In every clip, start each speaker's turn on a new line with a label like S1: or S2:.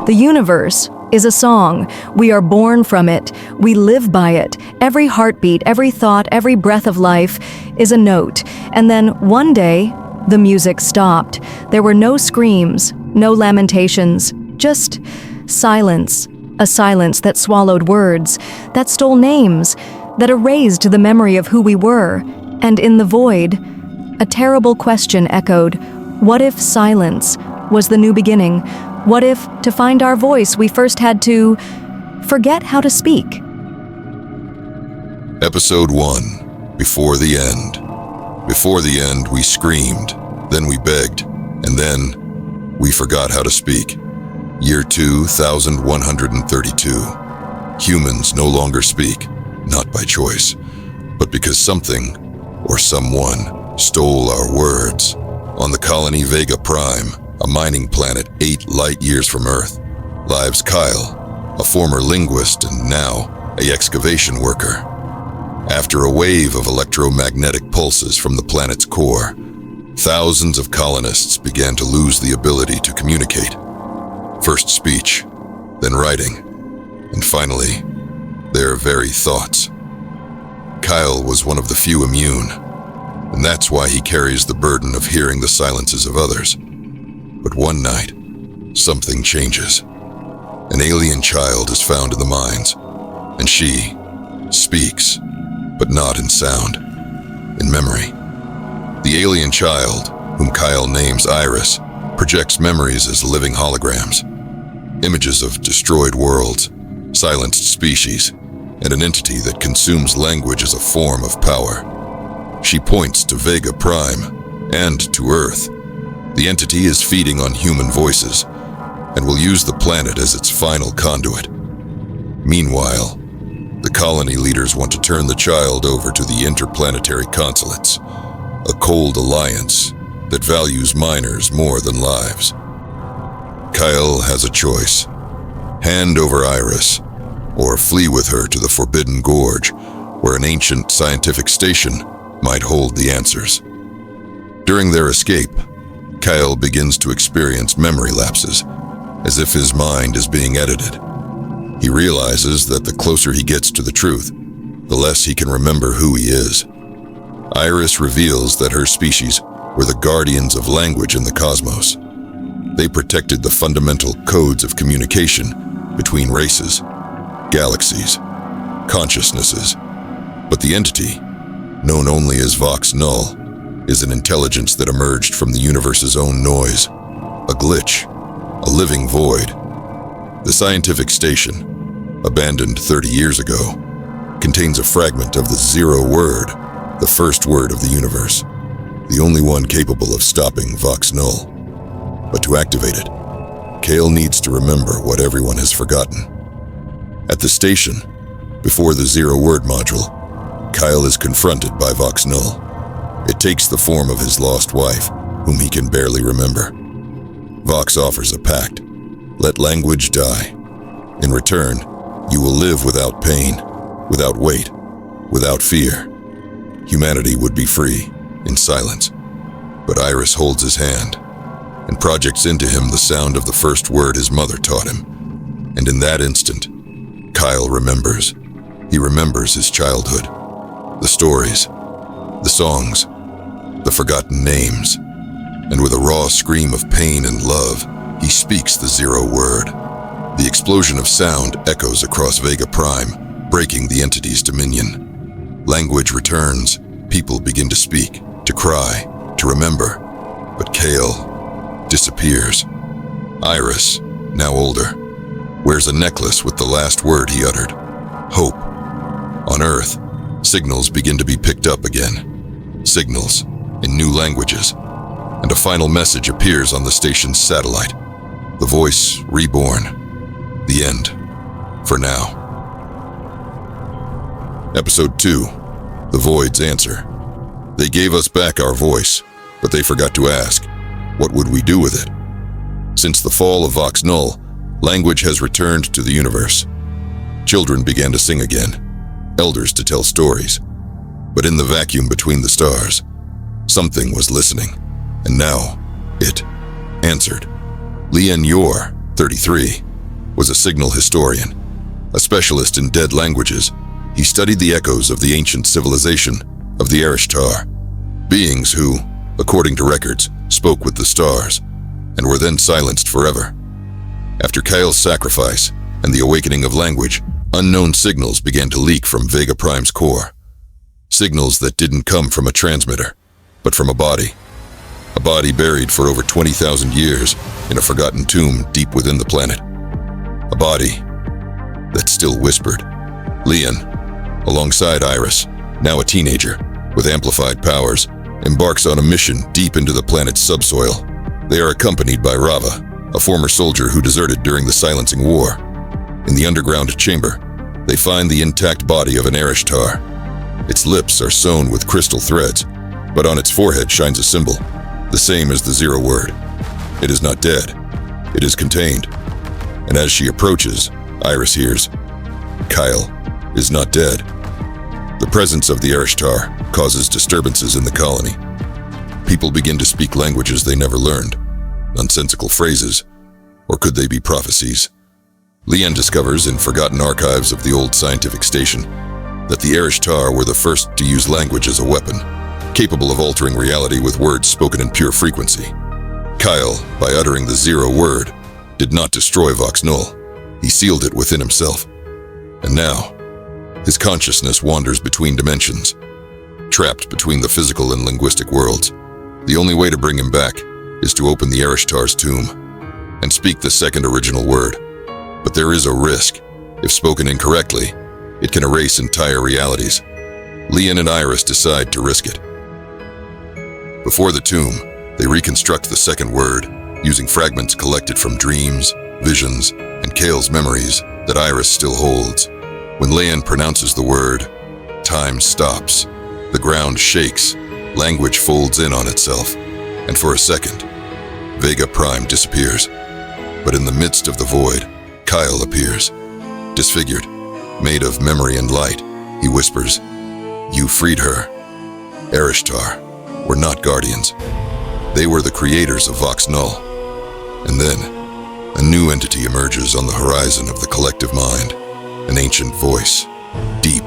S1: The universe is a song. We are born from it. We live by it. Every heartbeat, every thought, every breath of life is a note. And then one day, the music stopped. There were no screams, no lamentations, just silence. A silence that swallowed words, that stole names, that erased the memory of who we were. And in the void, a terrible question echoed. What if silence was the new beginning? What if, to find our voice, we first had to forget how to speak?
S2: Episode 1. Before the End. Before the end, we screamed, then we begged, and then we forgot how to speak. Year 2132. Humans no longer speak, not by choice, but because something or someone stole our words. On the colony Vega Prime, a mining planet 8 light-years from Earth, lives Kael, a former linguist and now an excavation worker. After a wave of electromagnetic pulses from the planet's core, thousands of colonists began to lose the ability to communicate. First speech, then writing, and finally, their very thoughts. Kael was one of the few immune, and that's why he carries the burden of hearing the silences of others. But one night, something changes. An alien child is found in the mines, and she speaks, but not in sound, in memory. The alien child, whom Kael names Iris, projects memories as living holograms, images of destroyed worlds, silenced species, and an entity that consumes language as a form of power. She points to Vega Prime and to Earth. The entity is feeding on human voices and will use the planet as its final conduit. Meanwhile, the colony leaders want to turn the child over to the interplanetary consulates, a cold alliance that values miners more than lives. Kael has a choice: hand over Iris, or flee with her to the Forbidden Gorge, where an ancient scientific station might hold the answers. During their escape, Kael begins to experience memory lapses, as if his mind is being edited. He realizes that the closer he gets to the truth, the less he can remember who he is. Iris reveals that her species were the guardians of language in the cosmos. They protected the fundamental codes of communication between races, galaxies, consciousnesses. But the entity, known only as Vox Null, is an intelligence that emerged from the universe's own noise, a glitch, a living void. The scientific station, abandoned 30 years ago, contains a fragment of the zero word, the first word of the universe, the only one capable of stopping Vox Null. But to activate it, Kael needs to remember what everyone has forgotten. At the station, before the zero word module, Kael is confronted by Vox Null. It takes the form of his lost wife, whom he can barely remember. Vox offers a pact: let language die. In return, you will live without pain, without weight, without fear. Humanity would be free, in silence. But Iris holds his hand and projects into him the sound of the first word his mother taught him. And in that instant, Kael remembers. He remembers his childhood, the stories, the songs, the forgotten names. And with a raw scream of pain and love, he speaks the zero word. The explosion of sound echoes across Vega Prime, breaking the entity's dominion. Language returns, people begin to speak, to cry, to remember. But Kael disappears. Iris, now older, wears a necklace with the last word he uttered: hope. On Earth, signals begin to be picked up again. Signals in new languages. And a final message appears on the station's satellite. The voice reborn. The end. For now. Episode 2. The Void's Answer. They gave us back our voice, but they forgot to ask, what would we do with it? Since the fall of Vox Null, language has returned to the universe. Children began to sing again, elders to tell stories. But in the vacuum between the stars, something was listening, and now it answered. Lian Yor, 33, was a signal historian. A specialist in dead languages, he studied the echoes of the ancient civilization of the Erishtar, beings who, according to records, spoke with the stars and were then silenced forever. After Kael's sacrifice and the awakening of language, unknown signals began to leak from Vega Prime's core. Signals that didn't come from a transmitter, but from a body buried for over 20,000 years in a forgotten tomb deep within the planet. A body that still whispered. Leon, alongside Iris, now a teenager with amplified powers, embarks on a mission deep into the planet's subsoil. They are accompanied by Rava, a former soldier who deserted during the Silencing War. In the underground chamber, they find the intact body of an Erishtar. Its lips are sewn with crystal threads, but on its forehead shines a symbol, the same as the Zero word. It is not dead. It is contained. And as she approaches, Iris hears, Kael is not dead. The presence of the Erishtar causes disturbances in the colony. People begin to speak languages they never learned, nonsensical phrases, or could they be prophecies? Leon discovers in forgotten archives of the old scientific station that the Erishtar were the first to use language as a weapon, capable of altering reality with words spoken in pure frequency. Kael, by uttering the Zero word, did not destroy Vox Null. He sealed it within himself. And now, his consciousness wanders between dimensions, trapped between the physical and linguistic worlds. The only way to bring him back is to open the Erishtar's tomb and speak the second original word. But there is a risk. If spoken incorrectly, it can erase entire realities. Leon and Iris decide to risk it. Before the tomb, they reconstruct the second word, using fragments collected from dreams, visions, and Kael's memories that Iris still holds. When Leon pronounces the word, time stops. The ground shakes, language folds in on itself, and for a second, Vega Prime disappears. But in the midst of the void, Kael appears, disfigured, made of memory and light. He whispers, "You freed her." Erishtar were not guardians. They were the creators of Vox Null. And then, a new entity emerges on the horizon of the collective mind, an ancient voice, deep,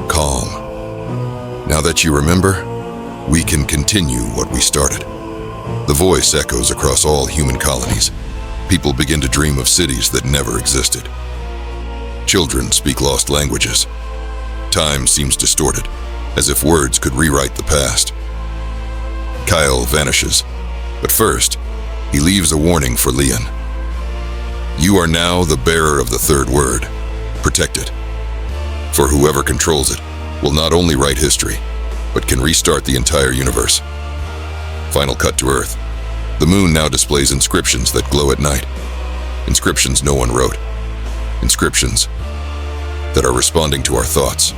S2: calm. Now that you remember, we can continue what we started. The voice echoes across all human colonies. People begin to dream of cities that never existed. Children speak lost languages. Time seems distorted, as if words could rewrite the past. Kael vanishes, but first, he leaves a warning for Leon. You are now the bearer of the third word. Protect it. For whoever controls it will not only write history, but can restart the entire universe. Final cut to Earth. The moon now displays inscriptions that glow at night. Inscriptions no one wrote. Inscriptions that are responding to our thoughts.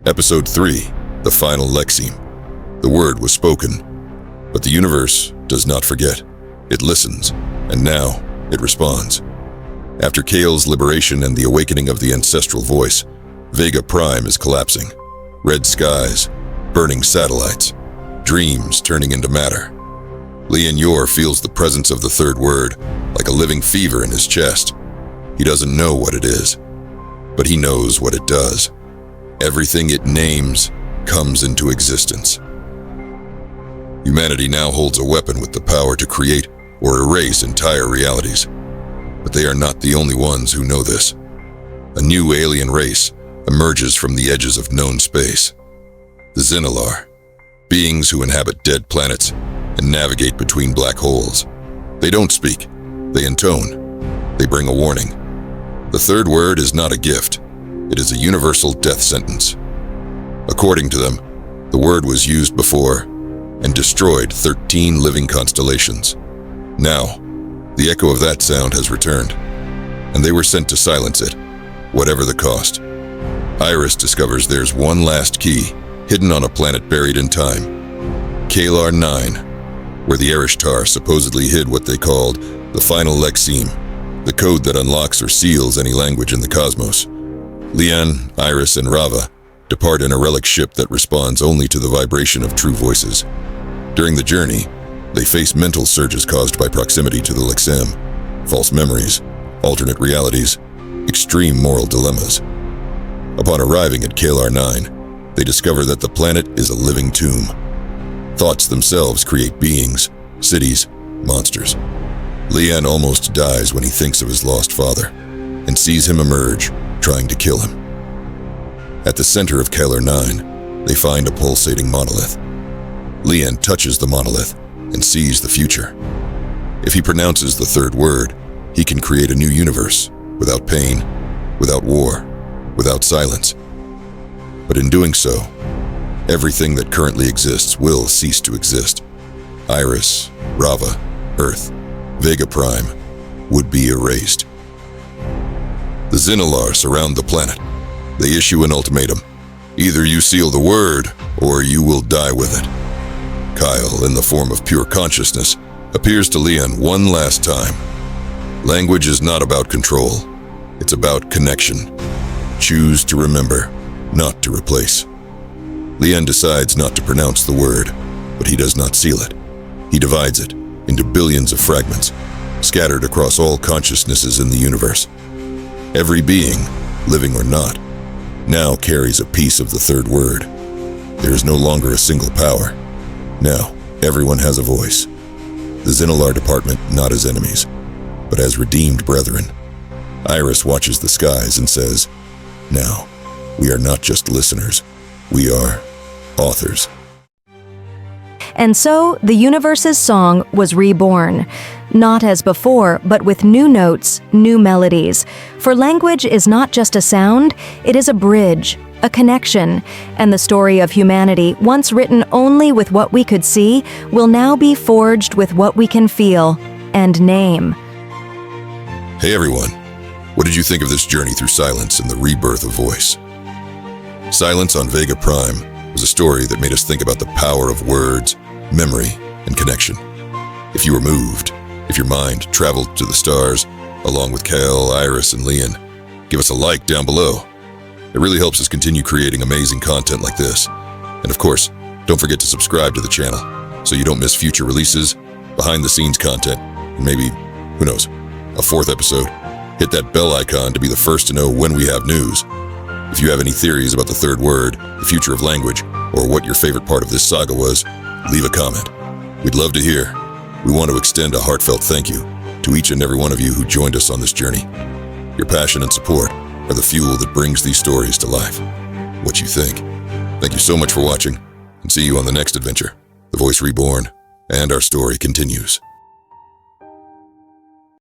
S2: Episode 3, the final lexeme. The word was spoken, but the universe does not forget. It listens, and now it responds. After Kael's liberation and the awakening of the ancestral voice, Vega Prime is collapsing. Red skies, burning satellites, dreams turning into matter. Leon Yor feels the presence of the third word like a living fever in his chest. He doesn't know what it is, but he knows what it does. Everything it names comes into existence. Humanity now holds a weapon with the power to create or erase entire realities. But they are not the only ones who know this. A new alien race emerges from the edges of known space. The Xenalar, beings who inhabit dead planets and navigate between black holes. They don't speak, they intone, they bring a warning. The third word is not a gift, it is a universal death sentence. According to them, the word was used before and destroyed 13 living constellations. Now, the echo of that sound has returned, and they were sent to silence it, whatever the cost. Iris discovers there's one last key, hidden on a planet buried in time. Kalar 9, where the Erishtar supposedly hid what they called the final lexeme, the code that unlocks or seals any language in the cosmos. Leon, Iris, and Rava depart in a relic ship that responds only to the vibration of true voices. During the journey, they face mental surges caused by proximity to the lexeme, false memories, alternate realities, extreme moral dilemmas. Upon arriving at Kael 9, they discover that the planet is a living tomb. Thoughts themselves create beings, cities, monsters. Lian almost dies when he thinks of his lost father and sees him emerge, trying to kill him. At the center of Kael 9, they find a pulsating monolith. Lian touches the monolith and sees the future. If he pronounces the third word, he can create a new universe, without pain, without war, without silence. But in doing so, everything that currently exists will cease to exist. Iris, Rava, Earth, Vega Prime would be erased. The Xynalar surround the planet. They issue an ultimatum. Either you seal the word, or you will die with it. Kael, in the form of pure consciousness, appears to Lian one last time. Language is not about control. It's about connection. Choose to remember, not to replace. Lian decides not to pronounce the word, but he does not seal it. He divides it into billions of fragments, scattered across all consciousnesses in the universe. Every being, living or not, now carries a piece of the third word. There is no longer a single power. Now, everyone has a voice. The Xynalar department not as enemies, but as redeemed brethren. Iris watches the skies and says, "Now, we are not just listeners, we are authors."
S1: And so, the universe's song was reborn. Not as before, but with new notes, new melodies. For language is not just a sound, it is a bridge, a connection. And the story of humanity, once written only with what we could see, will now be forged with what we can feel and name.
S2: Hey everyone, what did you think of this journey through silence and the rebirth of voice? Silence on Vega Prime was a story that made us think about the power of words, memory, and connection. If you were moved, if your mind traveled to the stars, along with Kael, Iris, and Lian, give us a like down below. It really helps us continue creating amazing content like this. And of course, don't forget to subscribe to the channel so you don't miss future releases, behind-the-scenes content, and maybe, who knows, a fourth episode. Hit that bell icon to be the first to know when we have news. If you have any theories about the third word, the future of language, or what your favorite part of this saga was, leave a comment. We'd love to hear. We want to extend a heartfelt thank you to each and every one of you who joined us on this journey. Your passion and support are the fuel that brings these stories to life. What you think? Thank you so much for watching, and see you on the next adventure. The Voice Reborn, and our story continues.